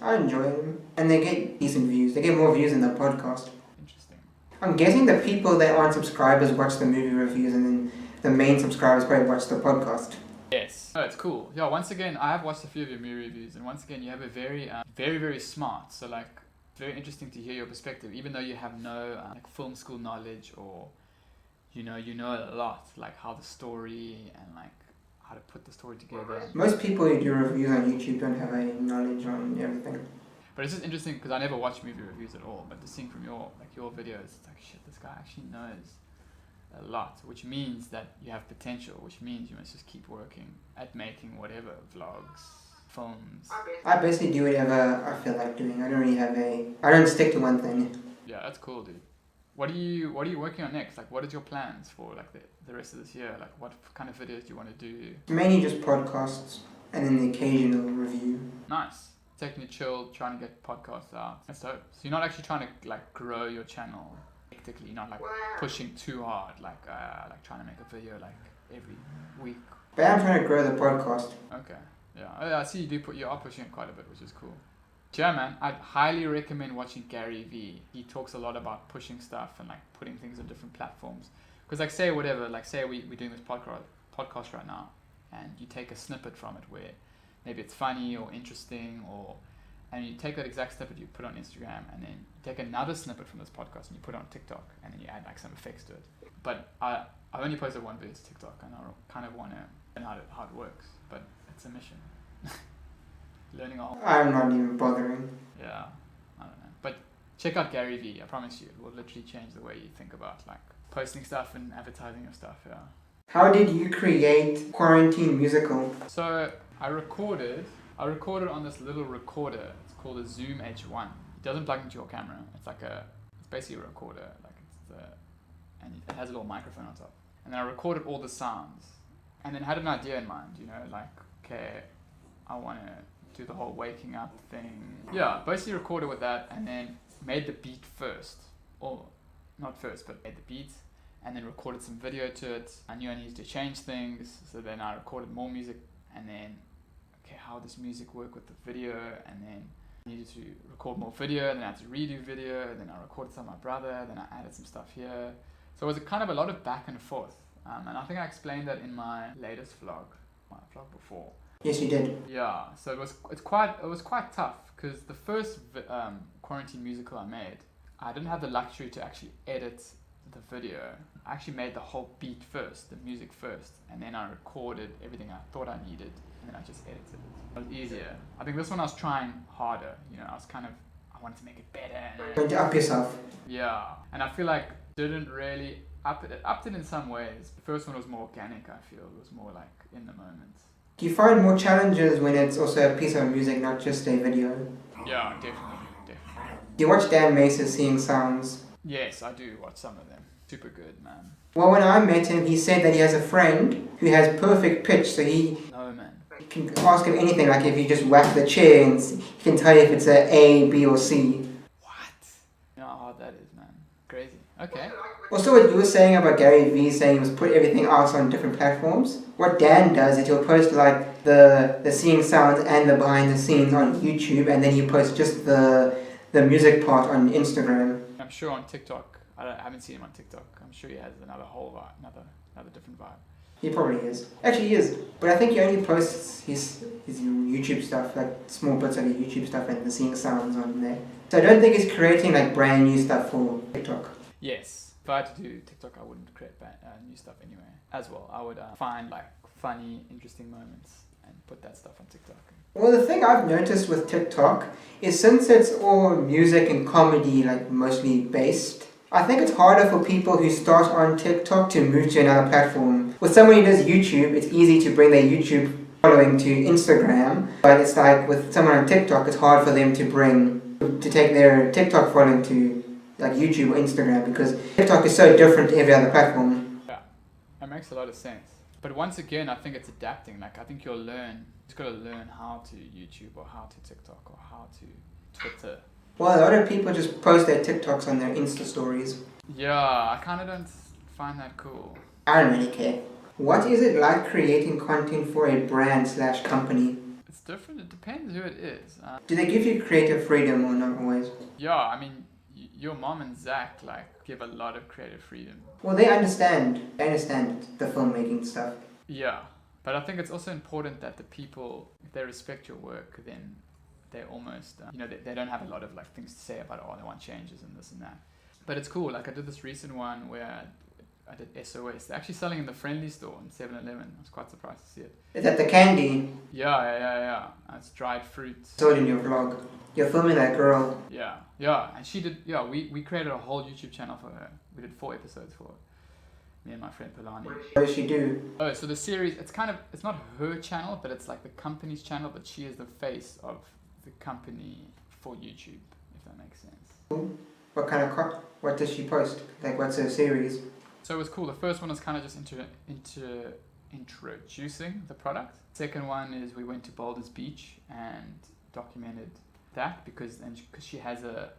I enjoy them, and they get decent views. They get more views than the podcast. Interesting. I'm guessing the people that aren't subscribers watch the movie reviews, and then the main subscribers probably watch the podcast. Yes. Oh, it's cool. Yeah, once again, I have watched a few of your movie reviews, and once again, you have a very, very smart. So like, very interesting to hear your perspective, even though you have no like film school knowledge, or you know a lot, like how the story and like how to put the story together. Most people who do reviews on YouTube don't have a knowledge on everything. But it's just interesting because I never watch movie reviews at all. But just seeing from your videos, it's like shit. This guy actually knows a lot, which means that you have potential. Which means you must just keep working at making whatever vlogs, films. I basically do whatever I feel like doing. I don't stick to one thing. Yeah, that's cool, dude. What are you working on next? Like, what is your plans for like the rest of this year? Like, what kind of videos do you want to do? Mainly just podcasts and then the occasional review. Nice. Taking it chill, trying to get podcasts out. That's dope. So you're not actually trying to like grow your channel hectically. You're not like pushing too hard, like trying to make a video like every week. But I'm trying to grow the podcast. Okay. Yeah. I see you are pushing it quite a bit, which is cool. Yeah, man, I'd highly recommend watching Gary Vee. He talks a lot about pushing stuff and like putting things on different platforms. Because like say we're doing this podcast right now, and you take a snippet from it where maybe it's funny or interesting, and you take that exact snippet, you put it on Instagram, and then you take another snippet from this podcast and you put it on TikTok, and then you add like some effects to it. But I only posted one video to TikTok, and I kind of want to learn how it works, but it's a mission. Learning a whole. I'm not even bothering. Yeah, I don't know. But check out Gary Vee. I promise you, it will literally change the way you think about like posting stuff and advertising your stuff. Yeah. How did you create Quarantine Musical? So I recorded on this little recorder. It's called a Zoom H1. It doesn't plug into your camera. It's basically a recorder. And it has a little microphone on top. And then I recorded all the sounds, and then had an idea in mind. Like, okay, I want to do the whole waking up thing. Yeah, basically recorded with that, and then made the beat first, or not first, but made the beat, and then recorded some video to it. I knew I needed to change things, so then I recorded more music, and then, okay, how does music work with the video? And then I needed to record more video, and then I had to redo video, and then I recorded some of my brother, then I added some stuff here. So it was kind of a lot of back and forth, and I think I explained that in my latest vlog, my vlog before. Yes, you did. Yeah, so it was quite tough because the first Quarantine Musical I made, I didn't have the luxury to actually edit the video. I actually made the whole beat first, the music first, and then I recorded everything I thought I needed, and then I just edited it. It was easier. I think this one I was trying harder. I wanted to make it better. Going to up yourself. Yeah, and I feel like didn't really up it. It upped it in some ways. The first one was more organic. I feel it was more like in the moment. Do you find more challenges when it's also a piece of music, not just a video? Yeah, definitely. Do you watch Dan Mace's Seeing Sounds? Yes, I do watch some of them. Super good, man. Well, when I met him, he said that he has a friend who has perfect pitch, so he No, man. can ask him anything, like if you just whack the chair, and he can tell you if it's A, B, or C. What? You know how hard that is, man. Crazy. Okay. Also, what you were saying about Gary Vee saying he was put everything else on different platforms. What Dan does is he'll post like the Seeing Sounds and the behind the scenes on YouTube, and then he posts just the music part on Instagram. I'm sure on TikTok. I haven't seen him on TikTok. I'm sure he has another whole vibe, another different vibe. He probably is. Actually, he is. But I think he only posts his YouTube stuff, like small bits of his YouTube stuff and the Seeing Sounds on there. So I don't think he's creating like brand new stuff for TikTok. Yes. If I had to do TikTok, I wouldn't create new stuff anyway. As well, I would find like funny, interesting moments and put that stuff on TikTok. Well, the thing I've noticed with TikTok is since it's all music and comedy, like mostly based, I think it's harder for people who start on TikTok to move to another platform. With someone who does YouTube, it's easy to bring their YouTube following to Instagram, but it's like with someone on TikTok, it's hard for them to take their TikTok following to like YouTube or Instagram, because TikTok is so different to every other platform. Yeah, that makes a lot of sense. But once again, I think it's adapting. Like, I think you've got to learn how to YouTube or how to TikTok or how to Twitter. Well, a lot of people just post their TikToks on their Insta stories. Yeah, I kind of don't find that cool. I don't really care. What is it like creating content for a brand/company? It's different. It depends who it is. Do they give you creative freedom or not always? Yeah, I mean, your mom and Zach give a lot of creative freedom. Well, they understand the filmmaking stuff. Yeah, but I think it's also important that the people, if they respect your work, then they almost, they don't have a lot of things to say about, they want changes and this and that. But it's cool. Like, I did this recent one where I did SOS. They're actually selling in the Friendly store in 7-Eleven. I was quite surprised to see it. Is that the candy? Yeah. It's dried fruit. Saw it in your vlog. You're filming that girl. Yeah. And she did, we created a whole YouTube channel for her. We did 4 episodes for her. Me and my friend Polani. What does she do? Oh, so the series, it's not her channel, but it's like the company's channel, but she is the face of the company for YouTube, if that makes sense. What does she post? Like, what's her series? So it was cool. The first one was kind of just introducing the product. Second one is we went to Boulders Beach and documented that because she has her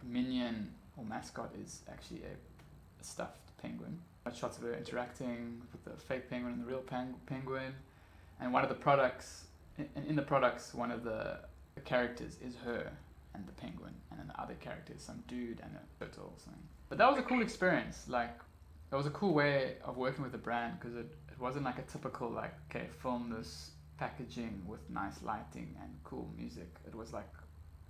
minion or mascot is actually a stuffed penguin. Shots of her interacting with the fake penguin and the real penguin. And one of the products, in the products, one of the characters is her and the penguin, and then the other character is some dude and a turtle or something. But that was a cool experience. That was a cool way of working with the brand because it wasn't like a typical film this packaging with nice lighting and cool music. It was like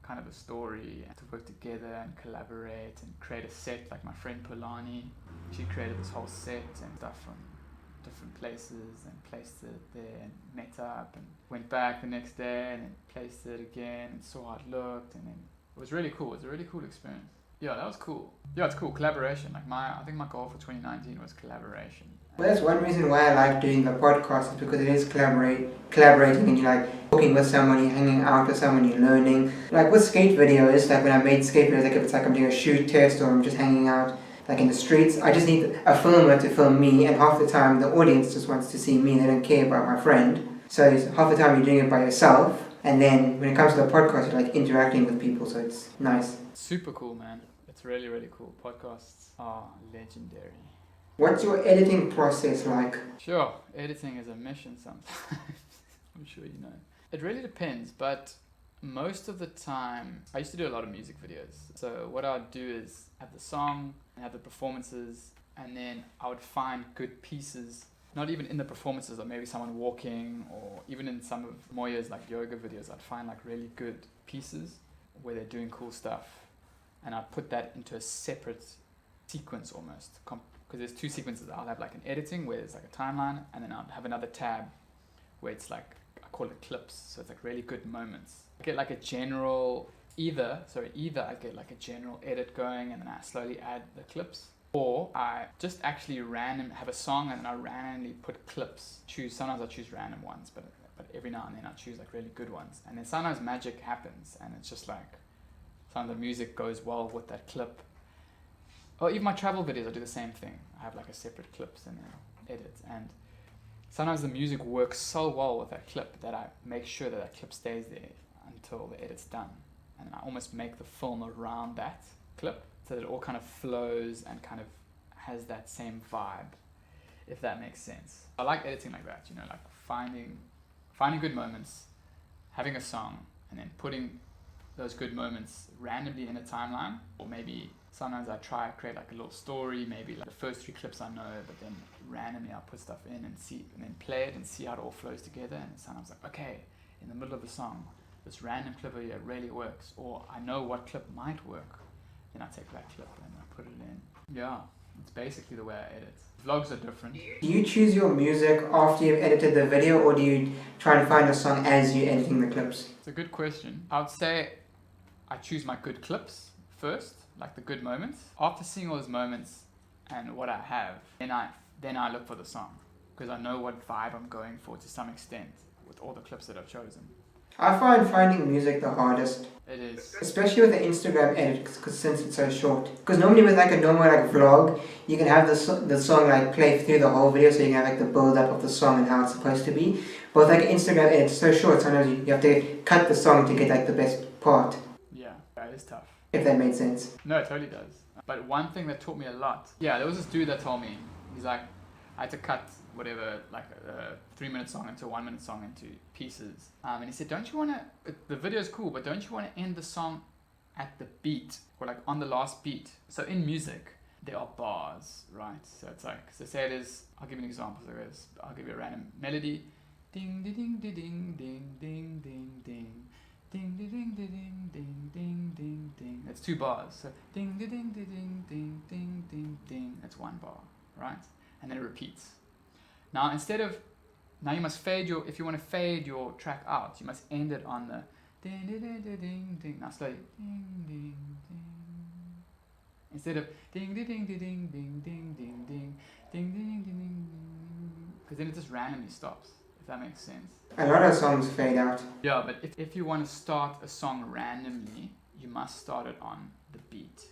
kind of a story to work together and collaborate and create a set. Like my friend Polani, she created this whole set and stuff from different places and placed it there and met up and went back the next day and then placed it again and saw how it looked, and then it was really cool. It was a really cool experience. Yeah, that was cool. Yeah, it's cool. Collaboration. Like I think my goal for 2019 was collaboration. Well, that's one reason why I like doing the podcast, is because it is collaborating, and you're like talking with someone, you're hanging out with someone, you're learning. Like with skate videos, like when I made skate videos, like if it's like I'm doing a shoot test or I'm just hanging out like in the streets, I just need a filmer to film me, and half the time the audience just wants to see me, they don't care about my friend. So half the time you're doing it by yourself, and then when it comes to the podcast, you're like interacting with people, so it's nice. Super cool, man. It's really, really cool. Podcasts are legendary. What's your editing process like? Sure, editing is a mission sometimes. I'm sure you know. It really depends, but most of the time, I used to do a lot of music videos. So what I'd do is have the song and have the performances, and then I would find good pieces, not even in the performances, or maybe someone walking, or even in some of Moya's like yoga videos, I'd find like really good pieces where they're doing cool stuff, and I'd put that into a separate sequence almost. Because there's two sequences. I'll have like an editing where there's like a timeline, and then I'll have another tab where it's like, I call it clips. So it's like really good moments. I get like a general, either I get like a general edit going, and then I slowly add the clips. Or I just actually have a song, and then I randomly put clips. Sometimes I choose random ones, but every now and then I choose like really good ones. And then sometimes magic happens, and it's just like, some of the music goes well with that clip. Or even my travel videos, I do the same thing. I have like a separate clips and then edit. And sometimes the music works so well with that clip that I make sure that clip stays there until the edit's done. And I almost make the film around that clip so that it all kind of flows and kind of has that same vibe, if that makes sense. I like editing like that, like finding good moments, having a song, and then putting those good moments randomly in a timeline, or maybe sometimes I try to create like a little story, maybe like the first 3 clips I know, but then randomly I'll put stuff in and then play it and see how it all flows together. And sometimes like, okay, in the middle of the song, this random clip here really works, or I know what clip might work. Then I take that clip and I put it in. Yeah, it's basically the way I edit. Vlogs are different. Do you choose your music after you've edited the video, or do you try to find a song as you're editing the clips? It's a good question. I would say I choose my good clips first, like the good moments. After seeing all those moments and what I have, then I look for the song, because I know what vibe I'm going for to some extent with all the clips that I've chosen. I find finding music the hardest. It is. Especially with the Instagram edit, since it's so short. Because normally with like a normal like vlog, you can have the song like play through the whole video, so you can have like the build up of the song and how it's supposed to be. But with like an Instagram edit, it's so short, sometimes you have to cut the song to get like the best part. Yeah, that is tough. If that made sense. No, it totally does. But one thing that taught me a lot, there was this dude that told me, he's like, I had to cut whatever, like a 3-minute song into a 1-minute song into pieces. And he said, don't you want to, the video's cool, but don't you want to end the song at the beat, or like on the last beat? So in music, there are bars, right? So it's like, so say it is, I'll give you an example. So I'll give you a random melody. Ding, ding, ding, ding, ding, ding, ding, ding. Ding, ding, ding, ding, ding, ding, ding, ding. That's 2 bars. So ding, ding, ding, ding, ding, ding, ding, ding. That's 1 bar, right? And then it repeats. Now you must fade if you want to fade your track out, you must end it on the ding, ding, ding, ding, ding, ding. Now slowly, ding, ding, ding. Instead of ding, ding, ding, ding, ding, ding, ding, ding, ding, ding, ding, ding, because then it just randomly stops. If that makes sense. A lot of songs fade out. Yeah, but if you want to start a song randomly, you must start it on the beat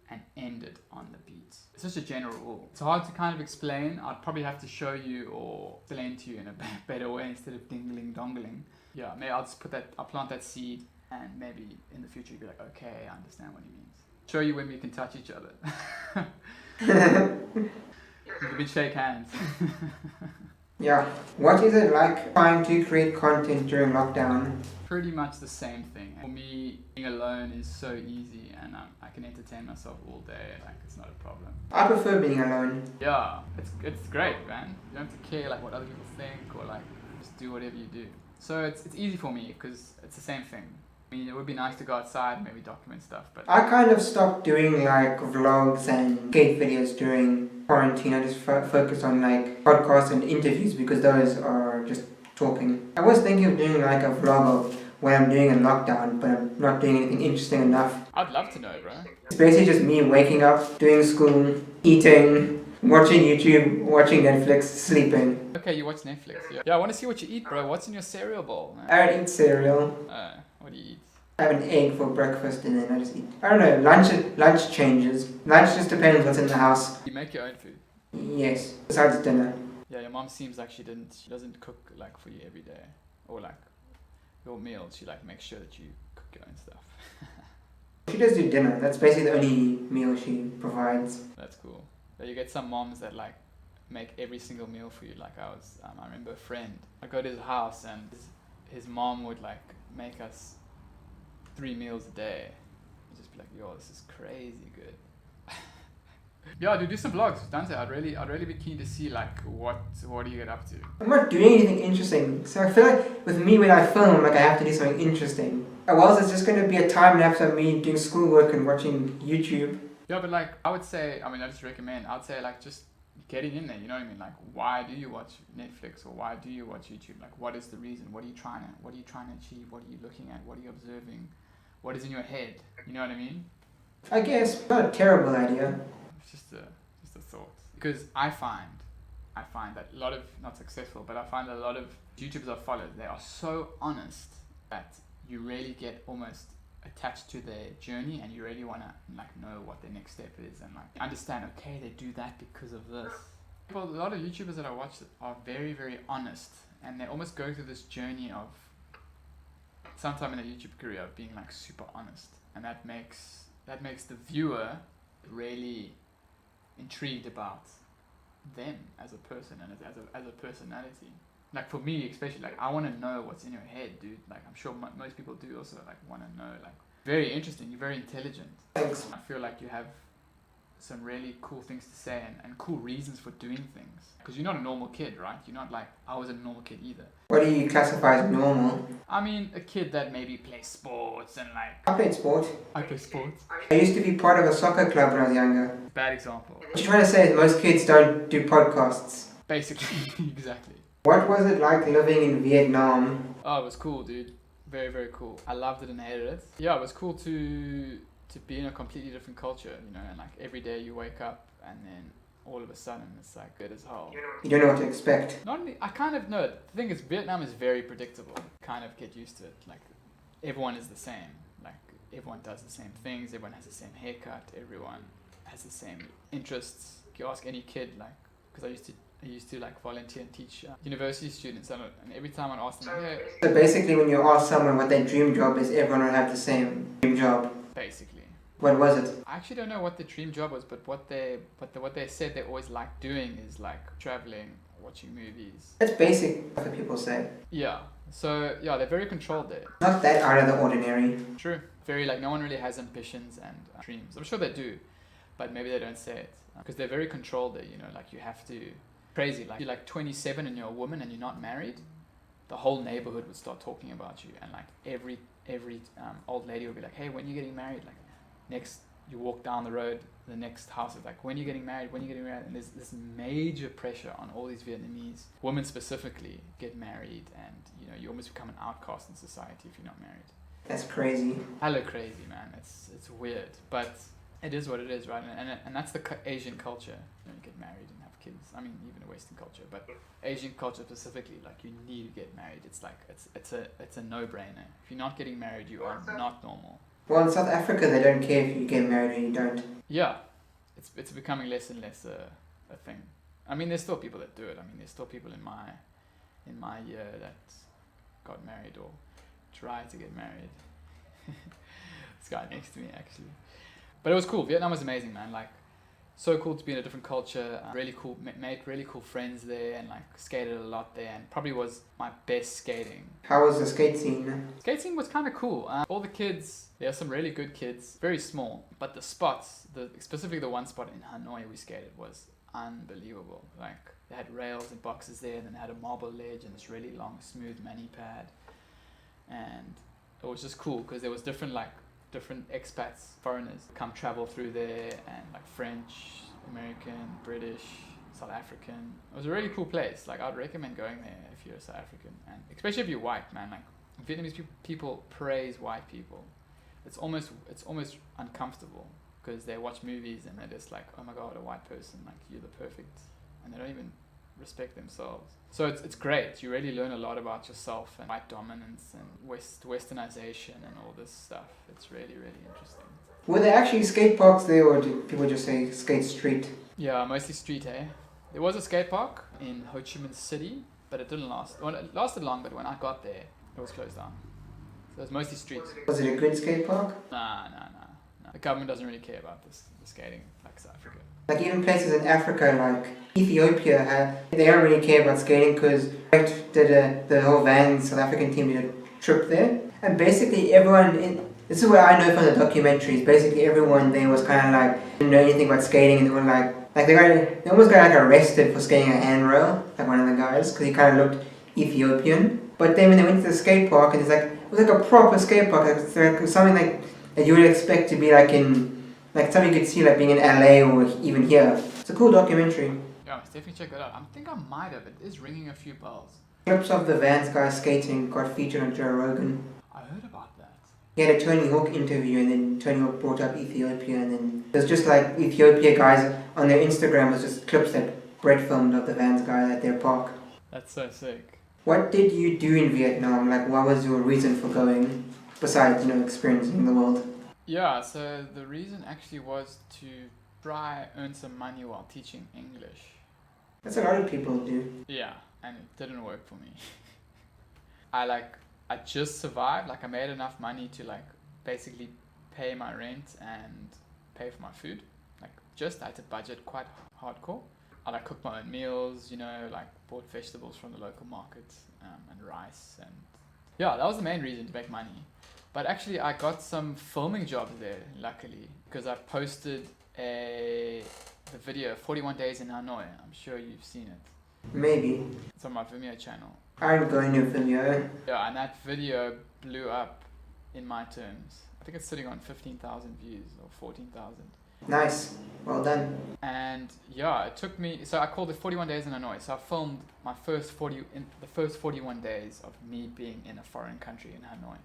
and end it on the beat. It's just a general rule. It's hard to kind of explain. I'd probably have to show you or explain to you in a better way instead of dingling dongling. Yeah, maybe I'll just I'll plant that seed, and maybe in the future you'll be like, okay, I understand what he means. Show you when we can touch each other. We can shake hands. Yeah. What is it like trying to create content during lockdown? Pretty much the same thing. For me, being alone is so easy, and I can entertain myself all day. Like, it's not a problem. I prefer being alone. Yeah, it's great, man. You don't have to care like what other people think, or like Just do whatever you do. So it's easy for me because it's the same thing. I mean, it would be nice to go outside and maybe document stuff, but I kind of stopped doing like vlogs and skate videos during quarantine. I just focused on like podcasts and interviews because those are just talking. I was thinking of doing like a vlog of what I'm doing in lockdown, but I'm not doing anything interesting enough. I'd love to know, bro. It's basically just me waking up, doing school, eating, watching YouTube, watching Netflix, sleeping. Okay, you watch Netflix. Yeah, I want to see what you eat, bro. What's in your cereal bowl, man? I don't eat cereal. What do you eat? I have an egg for breakfast and then I just eat. I don't know, lunch changes. Lunch just depends what's in the house. You make your own food? Yes, besides dinner. Yeah, your mom seems like she doesn't cook like for you every day. Or like your meals, she like makes sure that you cook your own stuff. She does do dinner. That's basically the only meal she provides. That's cool. Yeah, you get some moms that like make every single meal for you. Like I remember a friend. I go to his house and his mom would like make us 3 meals a day. I'd just be like, yo, this is crazy good. Yeah, do some vlogs, Dante. I'd really be keen to see like what do you get up to. I'm not doing anything interesting, so I feel like with me when I film, like I have to do something interesting. Or else it's just going to be a time lapse of me doing schoolwork and watching YouTube. Yeah, but like I would say, I just recommend. I'd say like just getting in there. You know what I mean? Like why do you watch Netflix or why do you watch YouTube? Like what is the reason? What are you trying to achieve? What are you looking at? What are you observing? What is in your head? You know what I mean? I guess not a terrible idea. It's just a thought. Because I find that a lot of, not successful, but I find that a lot of YouTubers I follow, they are so honest that you really get almost attached to their journey and you really want to like know what their next step is and like understand, okay, they do that because of this. Well, a lot of YouTubers that I watch are very, very honest and they almost go through this journey of sometime in their YouTube career of being like super honest, and that makes the viewer really intrigued about them as a person and as a personality. Like for me especially, like I want to know what's in your head, dude. Like I'm sure most people do also like want to know. Like very interesting, you're very intelligent. Thanks. I feel like you have some really cool things to say and cool reasons for doing things. Because you're not a normal kid, right? You're not like, I wasn't a normal kid either. What do you classify as normal? I mean, a kid that maybe plays sports and like... I played sport. I play sports. I used to be part of a soccer club when I was younger. Bad example. What you're trying to say is most kids don't do podcasts. Basically, exactly. What was it like living in Vietnam? Oh, it was cool, dude. Very, very cool. I loved it and hated it. Yeah, it was cool to be in a completely different culture, you know, and like every day you wake up and then all of a sudden it's like good as hell. You don't know what to expect. Not only, I kind of know it. The thing is, Vietnam is very predictable. Kind of get used to it. Like everyone is the same. Like everyone does the same things. Everyone has the same haircut. Everyone has the same interests. You ask any kid, like, because I used to like volunteer and teach university students, and every time I'd ask them, like, hey. So basically, when you ask someone what their dream job is, everyone will have the same dream job. Basically. What was it? I actually don't know what the dream job was, but what they said they always liked doing is like traveling, watching movies. That's basic, what people say. Yeah. So yeah, they're very controlled there. Not that out of the ordinary. True. Very like no one really has ambitions and dreams. I'm sure they do, but maybe they don't say it because they're very controlled there. You know, like you have to crazy. Like you're like 27 and you're a woman and you're not married, the whole neighborhood would start talking about you, and like every old lady would be like, hey, when are you getting married? Like next you walk down the road, the next house is like, when are you getting married? When are you getting married? And there's this major pressure on all these Vietnamese women specifically get married, and you know you almost become an outcast in society if you're not married. That's crazy. Hella crazy, man. It's weird, but it is what it is, right? And that's the Asian culture. You know, you get married and have kids. I mean, even a Western culture, but Asian culture specifically, like you need to get married. It's like it's a no-brainer. If you're not getting married, you are not normal. Well, in South Africa, they don't care if you get married or you don't. Yeah, it's becoming less and less a thing. I mean, there's still people that do it. I mean, there's still people in my year that got married or tried to get married. This guy next to me, actually. But it was cool. Vietnam was amazing, man. Like, so cool to be in a different culture. Really cool, made really cool friends there, and like skated a lot there, and probably was my best skating. How was the skate scene? Skate scene was kind of cool. All the kids, there are some really good kids, very small, but the spots, specifically the one spot in Hanoi we skated was unbelievable. Like they had rails and boxes there, and then they had a marble ledge and this really long, smooth mani pad, and it was just cool because there was different expats, foreigners come travel through there, and like French, American, British, South African. It was a really cool place. Like I'd recommend going there if you're a South African, and especially if you're white, man. Like Vietnamese people praise white people. It's almost uncomfortable because they watch movies and they're just like, oh my god, a white person, like you're the perfect, and they don't even respect themselves. So it's great. You really learn a lot about yourself and white dominance and westernization and all this stuff. It's really, really interesting. Were there actually skate parks there, or did people just say skate street? Yeah, mostly street, eh? There was a skate park in Ho Chi Minh City, but it didn't last. Well, it lasted long, but when I got there, it was closed down. So it was mostly streets. Was it a good skate park? Nah. The government doesn't really care about the skating like South Africa. Like even places in Africa, like Ethiopia, they don't really care about skating because the whole Vans South African team did a trip there, and basically this is what I know from the documentaries. Basically, everyone there was kind of like didn't know anything about skating, and they were like they almost got like arrested for skating a handrail, like one of the guys, because he kind of looked Ethiopian. But then when they went to the skate park, and it was like a proper skate park, like something like that you would expect to be like something you could see like being in LA or even here. It's a cool documentary. Yeah, let's definitely check it out. I think I might have. It is ringing a few bells. Clips of the Vans guy skating got featured on Joe Rogan. I heard about that. He had a Tony Hawk interview, and then Tony Hawk brought up Ethiopia, and then there's just like Ethiopia guys on their Instagram was just clips that Brett filmed of the Vans guy at their park. That's so sick. What did you do in Vietnam? Like, what was your reason for going, besides, experiencing the world? Yeah, so the reason actually was to try earn some money while teaching English. That's a lot of people do. Yeah, and it didn't work for me. I just survived. Like I made enough money to basically pay my rent and pay for my food. I had to budget quite hardcore. I cooked my own meals, bought vegetables from the local markets and rice, and yeah, that was the main reason to make money. But actually, I got some filming jobs there, luckily, because I posted the video 41 Days in Hanoi. I'm sure you've seen it. Maybe. It's on my Vimeo channel. I'm going to Vimeo. Yeah, and that video blew up in my terms. I think it's sitting on 15,000 views or 14,000. Nice. Well done. And yeah, it took me. So I called it 41 Days in Hanoi. So I filmed the first 41 days of me being in a foreign country in Hanoi.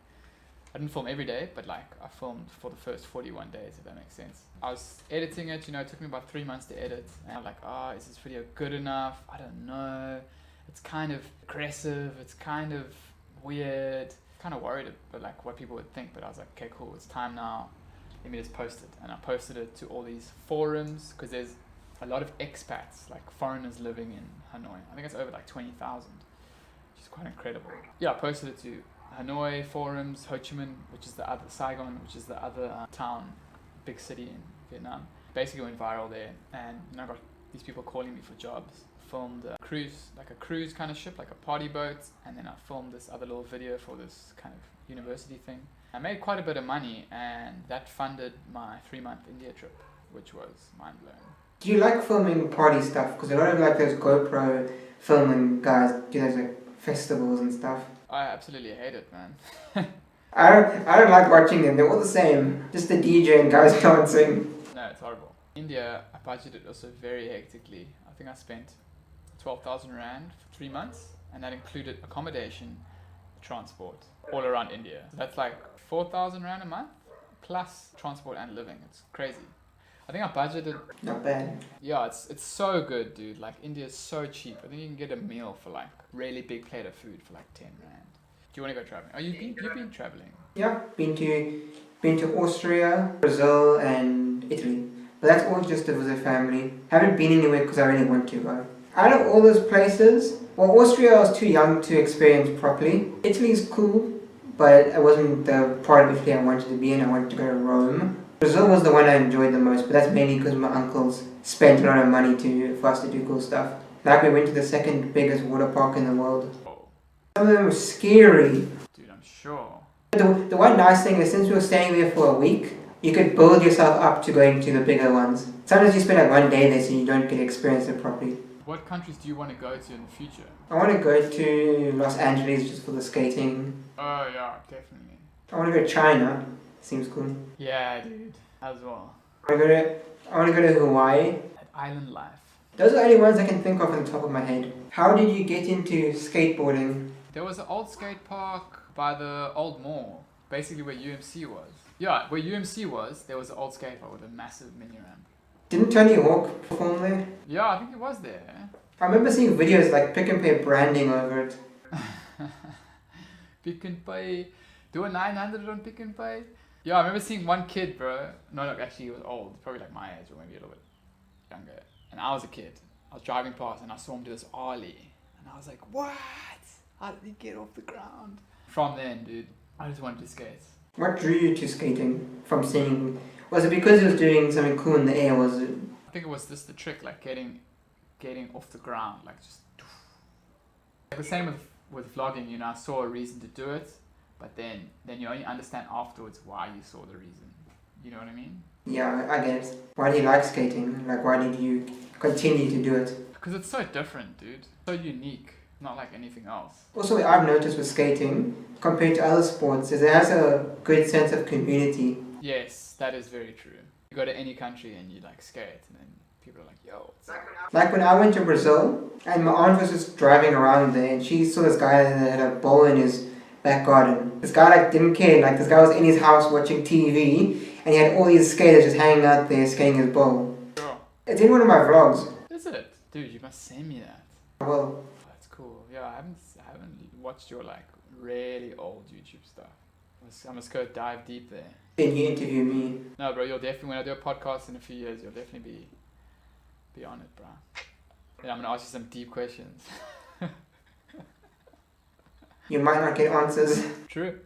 I didn't film every day, but I filmed for the first 41 days, if that makes sense. I was editing it, it took me about 3 months to edit. And I'm like, is this video good enough? I don't know. It's kind of aggressive. It's kind of weird. Kind of worried about what people would think, but I was like, okay, cool. It's time now. Let me just post it. And I posted it to all these forums because there's a lot of expats, foreigners living in Hanoi. I think it's over 20,000, which is quite incredible. Yeah, I posted it to Hanoi forums, Ho Chi Minh, which is the other, Saigon, which is the other town, big city in Vietnam. Basically went viral there, and I got these people calling me for jobs. Filmed a cruise kind of ship, like a party boat, and then I filmed this other little video for this kind of university thing. I made quite a bit of money, and that funded my 3-month India trip, which was mind-blowing. Do you like filming party stuff? Because a lot of those GoPro filming guys do those festivals and stuff. I absolutely hate it, man. I don't like watching them. They're all the same. Just the DJ and guys dancing. No, it's horrible. India, I budgeted also very hectically. I think I spent 12,000 Rand for 3 months, and that included accommodation, transport, all around India. So that's 4,000 Rand a month, plus transport and living. It's crazy. I think I budgeted... Not bad. Yeah, it's so good, dude. India is so cheap. I think you can get a meal for really big plate of food for 10 Rand. Do you want to go traveling? Oh, you've been traveling? Yeah, been to Austria, Brazil, and Italy. But that's all just to visit family. Haven't been anywhere because I really want to go. Out of all those places, Austria I was too young to experience properly. Italy's cool, but it wasn't the part of Italy I wanted to be in. I wanted to go to Rome. Brazil was the one I enjoyed the most, but that's mainly because my uncles spent a lot of money for us to do cool stuff. We went to the second biggest water park in the world. Some of them were scary. Dude, I'm sure. The one nice thing is since we were staying there for a week, You could build yourself up to going to the bigger ones. Sometimes you spend like one day there so you don't get to experience it properly. What countries do you want to go to in the future? I want to go to Los Angeles just for the skating. Oh yeah, definitely. I want to go to China. Seems cool. Yeah, dude. As well. I want to go to Hawaii. That island life. Those are the only ones I can think of on the top of my head. How did you get into skateboarding? There was an old skate park by the old mall, basically where UMC was. Yeah, where UMC was, there was an old skate park with a massive mini ramp. Didn't Tony Hawk perform there? Yeah, I think it was there. I remember seeing videos like Pick and Pay branding over it. Pick and Pay. Do a 900 on Pick and Pay. Yeah, I remember seeing one kid, bro. No, look, actually he was old. Probably like my age or maybe a little bit younger. And I was a kid. I was driving past and I saw him do this ollie. And I was like, what? How did he get off the ground? From then, dude, I just wanted to skate. What drew you to skating from seeing? Was it because he was doing something cool in the air? Was it? I think it was just the trick, like getting off the ground, like just. Like the same with vlogging, you know, I saw a reason to do it, but then you only understand afterwards why you saw the reason. You know what I mean? Yeah, I guess. Why do you like skating? Like, why did you continue to do it? Because it's so different, dude. So unique. Not like anything else. Also, what I've noticed with skating, compared to other sports, is it has a good sense of community. Yes, that is very true. You go to any country and you like skate, and then people are like, yo. Like when I went to Brazil, and my aunt was just driving around there, and she saw this guy that had a bowl in his back garden. This guy like didn't care. Like this guy was in his house watching TV, and he had all these skaters just hanging out there skating his bowl. Sure. It's in one of my vlogs. Is it? Dude, you must send me that. Well, That's cool. Yeah, I haven't watched your like really old YouTube stuff. I must go dive deep there. then you interview me. No, bro, you'll definitely, when I do a podcast in a few years, you'll definitely be on it, bro. Yeah, I'm gonna ask you some deep questions. You might not get answers. True.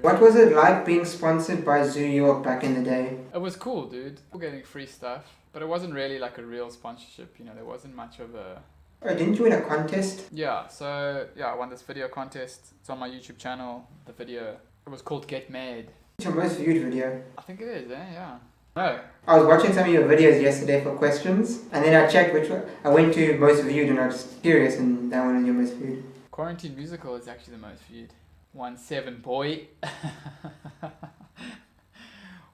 What was it like being sponsored by Zoo York back in the day? It was cool, dude. We're getting free stuff, but it wasn't really like a real sponsorship. You know, there wasn't much of a. Oh, didn't you win a contest? Yeah. So yeah, I won this video contest. It's on my YouTube channel. The video. It was called Get Made. It's your most viewed video. I think it is. Yeah. No. I was watching some of your videos yesterday for questions, and then I checked which one. I went to most viewed, and I was curious, and that one is your most viewed. Quarantine Musical is actually the most viewed. 1.7 boy.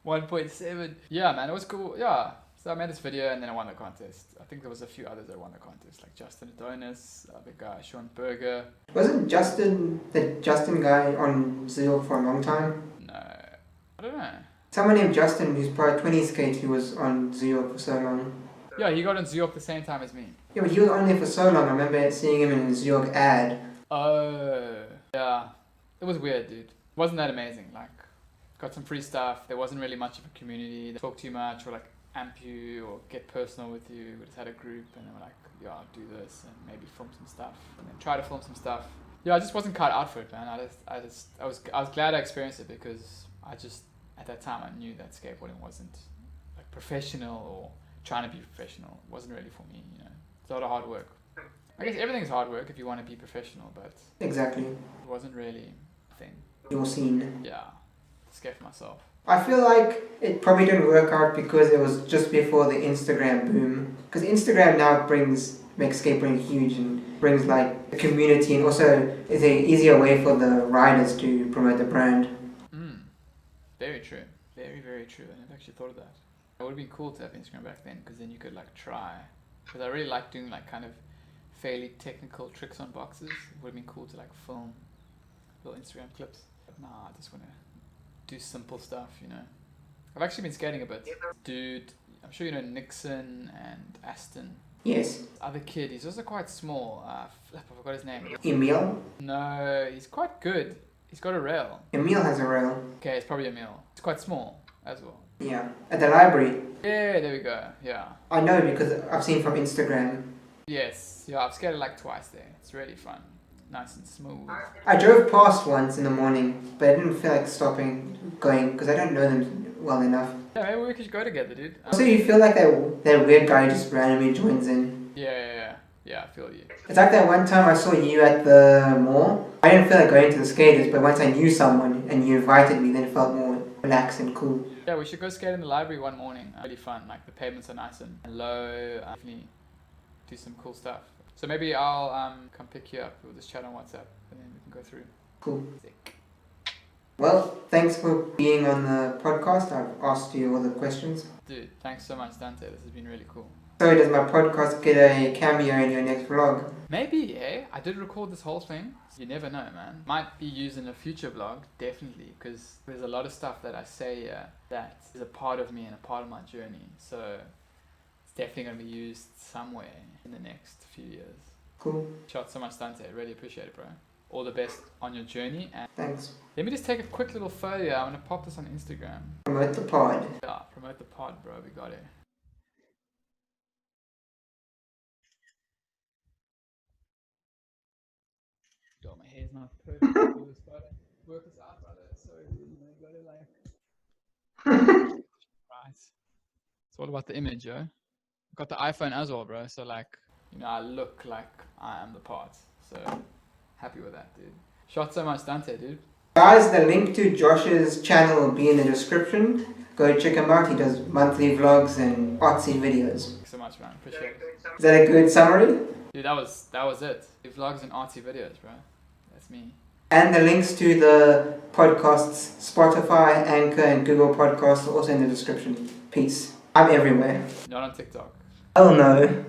1.7. Yeah, man, it was cool. Yeah. So I made this video and then I won the contest. I think there was a few others that won the contest, like Justin Adonis, the guy Sean Berger. Wasn't Justin the Justin guy on Zoo York for a long time? No, I don't know. Someone named Justin, who's Pro 20 skate, who was on Zoo York for so long. Yeah, he got on Zoo York the same time as me. Yeah, but he was on there for so long. I remember seeing him in a Zoo York ad. Oh, yeah. It was weird, dude. Wasn't that amazing? Like, got some free stuff. There wasn't really much of a community. They talk too much or like amp you or get personal with you. We just had a group and they were like, yeah, I'll do this and maybe film some stuff and then try to film some stuff. Yeah, I just wasn't cut out for it, man. I was glad I experienced it because I just, at that time, I knew that skateboarding wasn't like professional or trying to be professional. It wasn't really for me, you know. It's a lot of hard work. I guess everything's hard work if you want to be professional, but Exactly. it wasn't really a thing. Your scene. Yeah, scared for myself. I feel like it probably didn't work out because it was just before the Instagram boom. Because Instagram now makes skateboarding huge and brings like a community, and also is an easier way for the riders to promote the brand. Very true. Very, very true. I never actually thought of that. It would have been cool to have Instagram back then because then you could like try. Because I really like doing like kind of fairly technical tricks on boxes. It would have been cool to like film little Instagram clips. But nah, I just want to do simple stuff, you know. I've actually been skating a bit. Dude, I'm sure you know Nixon and Aston. Yes. Other kid, he's also quite small. I forgot his name. Emil? No, he's quite good. He's got a rail. Emil has a rail. Okay, it's probably Emil. It's quite small as well. Yeah. At the library. Yeah, there we go. Yeah. I know because I've seen from Instagram. Yes. Yeah, I've skated like twice there. It's really fun. Nice and smooth. I drove past once in the morning, but I didn't feel like going because I don't know them well enough. Yeah, maybe we could go together, dude. Also, you feel like that weird guy just randomly joins in. Yeah, I feel you. It's like that one time I saw you at the mall. I didn't feel like going to the skaters, but once I knew someone and you invited me, then it felt more relax and cool. Yeah, we should go skate in the library one morning. Really fun. Like the pavements are nice and low. Definitely do some cool stuff. So maybe I'll come pick you up. We'll just chat on WhatsApp and then we can go through. Cool. Sick. Well, thanks for being on the podcast. I've asked you all the questions. Dude, thanks so much, Dante. This has been really cool. So does my podcast get a cameo in your next vlog? Maybe, eh? I did record this whole thing. You never know, man. Might be used in a future vlog, definitely, because there's a lot of stuff that I say here that is a part of me and a part of my journey. So it's definitely going to be used somewhere in the next few years. Cool. Shout so much, Dante. Really appreciate it, bro. All the best on your journey. And Thanks. let me just take a quick little photo here. I'm going to pop this on Instagram. Promote the pod. Yeah, promote the pod, bro. We got it. Yo, my hair's not perfect for this photo. Work this out, brother. So, you gotta like... Right. It's all about the image, yo. Got the iPhone as well, bro. So, like, I look like I am the part. So, happy with that, dude. Shot so much, Dante, dude. Guys, the link to Josh's channel will be in the description. Go check him out. He does monthly vlogs and artsy videos. Thanks so much, man. Appreciate it. Is that a good summary? Dude, that was it. Vlogs and artsy videos, bro. That's me. And the links to the podcasts, Spotify, Anchor, and Google Podcasts are also in the description. Peace. I'm everywhere. Not on TikTok. Oh no.